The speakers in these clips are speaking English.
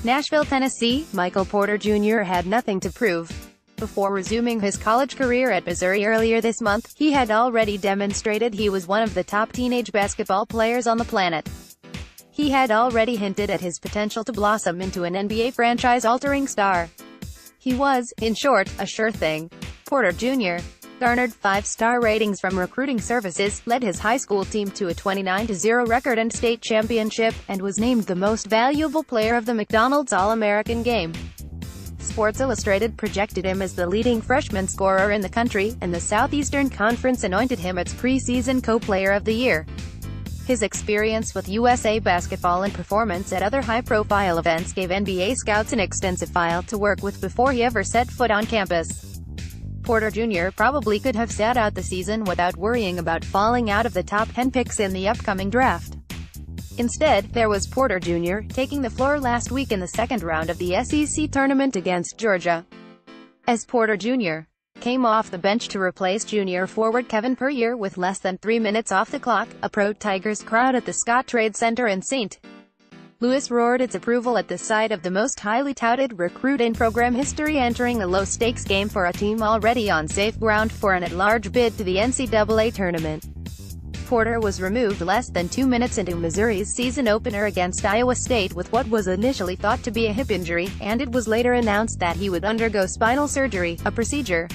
Nashville, Tennessee, Michael Porter Jr. had nothing to prove. Before resuming his college career at Missouri earlier this month, he had already demonstrated he was one of the top teenage basketball players on the planet. He had already hinted at his potential to blossom into an NBA franchise-altering star. He was, in short, a sure thing. Porter Jr. garnered 5-star ratings from recruiting services, led his high school team to a 29-0 record and state championship, and was named the most valuable player of the McDonald's All-American game. Sports Illustrated projected him as the leading freshman scorer in the country, and the Southeastern Conference anointed him its preseason co-player of the year. His experience with USA Basketball and performance at other high-profile events gave NBA scouts an extensive file to work with before he ever set foot on campus. Porter Jr. probably could have sat out the season without worrying about falling out of the top 10 picks in the upcoming draft. Instead, there was Porter Jr. taking the floor last week in the second round of the SEC Tournament against Georgia. As Porter Jr. came off the bench to replace junior forward Kevin Puryear with less than 3 minutes off the clock, a pro-Tigers crowd at the Scott Trade Center in St. Louis roared its approval at the sight of the most highly touted recruit in program history entering a low-stakes game for a team already on safe ground for an at-large bid to the NCAA Tournament. Porter was removed less than 2 minutes into Missouri's season opener against Iowa State with what was initially thought to be a hip injury, and it was later announced that he would undergo spinal surgery, a procedure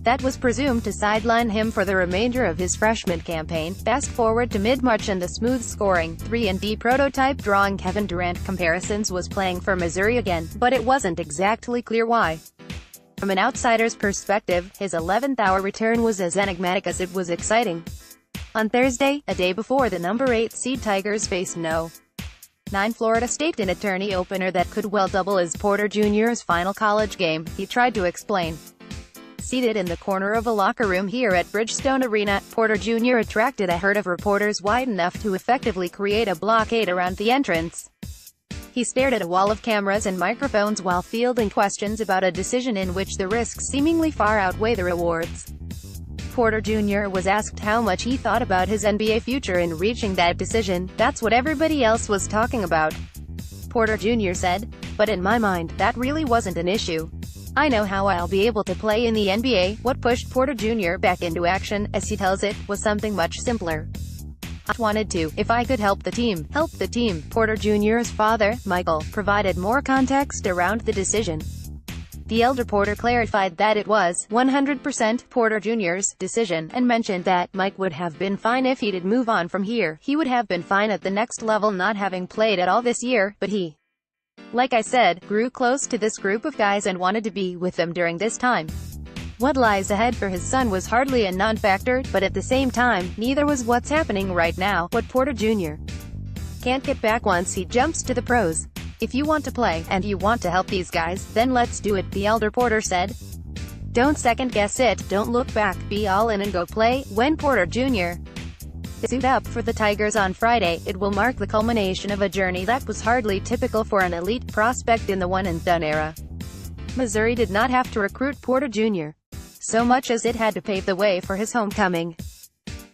that was presumed to sideline him for the remainder of his freshman campaign. Fast forward to mid-March and the smooth-scoring, 3-and-D prototype drawing Kevin Durant comparisons was playing for Missouri again, but it wasn't exactly clear why. From an outsider's perspective, his 11th-hour return was as enigmatic as it was exciting. On Thursday, a day before the number 8 seed Tigers faced No. 9 Florida State in a tourney opener that could well double as Porter Jr.'s final college game, he tried to explain. Seated in the corner of a locker room here at Bridgestone Arena, Porter Jr. attracted a herd of reporters wide enough to effectively create a blockade around the entrance. He stared at a wall of cameras and microphones while fielding questions about a decision in which the risks seemingly far outweigh the rewards. Porter Jr. was asked how much he thought about his NBA future in reaching that decision. "That's what everybody else was talking about," Porter Jr. said. "But in my mind, that really wasn't an issue. I know how I'll be able to play in the NBA." What pushed Porter Jr. back into action, as he tells it, was something much simpler. "I wanted to, if I could help the team, Porter Jr.'s father, Michael, provided more context around the decision. The elder Porter clarified that it was 100% Porter Jr.'s decision, and mentioned that Mike would have been fine if he did move on from here. He would have been fine at the next level not having played at all this year, but he, like I said, grew close to this group of guys and wanted to be with them during this time. What lies ahead for his son was hardly a non-factor, but at the same time, neither was what's happening right now, what Porter Jr. can't get back once he jumps to the pros. If you want to play, and you want to help these guys, then let's do it," the elder Porter said. "Don't second-guess it, don't look back, be all in and go play." When Porter Jr. suit up for the Tigers on Friday, it will mark the culmination of a journey that was hardly typical for an elite prospect in the one-and-done era. Missouri did not have to recruit Porter Jr. so much as it had to pave the way for his homecoming.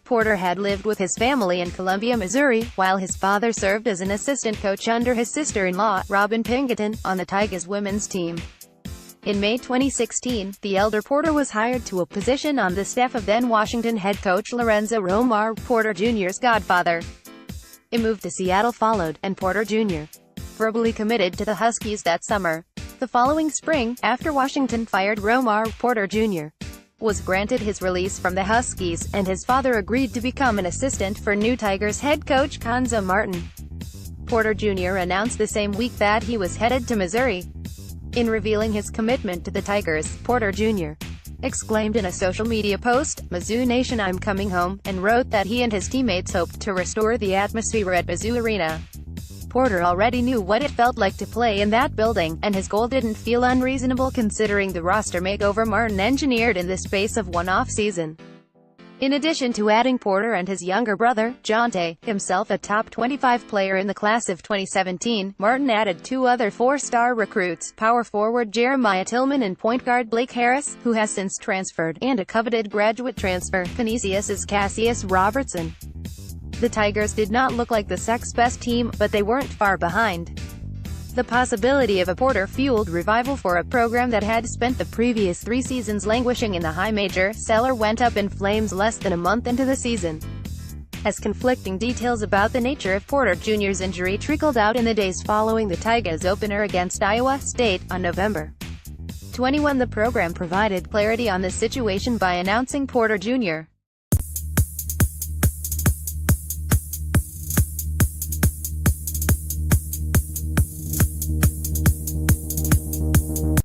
Porter had lived with his family in Columbia, Missouri, while his father served as an assistant coach under his sister-in-law, Robin Pingeton, on the Tigers women's team. In May 2016, the elder Porter was hired to a position on the staff of then-Washington head coach Lorenzo Romar, Porter Jr.'s godfather. A move to Seattle followed, and Porter Jr. verbally committed to the Huskies that summer. The following spring, after Washington fired Romar, Porter Jr. was granted his release from the Huskies, and his father agreed to become an assistant for new Tigers head coach Cuonzo Martin. Porter Jr. announced the same week that he was headed to Missouri. In revealing his commitment to the Tigers, Porter Jr. exclaimed in a social media post, "Mizzou Nation, I'm coming home," and wrote that he and his teammates hoped to restore the atmosphere at Mizzou Arena. Porter already knew what it felt like to play in that building, and his goal didn't feel unreasonable considering the roster makeover Martin engineered in the space of one off-season. In addition to adding Porter and his younger brother, Jonte, himself a top 25 player in the class of 2017, Martin added 2 other 4-star recruits, power forward Jeremiah Tillman and point guard Blake Harris, who has since transferred, and a coveted graduate transfer, Canisius's Cassius Robertson. The Tigers did not look like the second-best team, but they weren't far behind. the possibility of a Porter-fueled revival for a program that had spent the previous 3 seasons languishing in the high major cellar went up in flames less than a month into the season, as conflicting details about the nature of Porter Jr.'s injury trickled out in the days following the Tigers opener against Iowa State on November 21. The program provided clarity on the situation by announcing Porter Jr.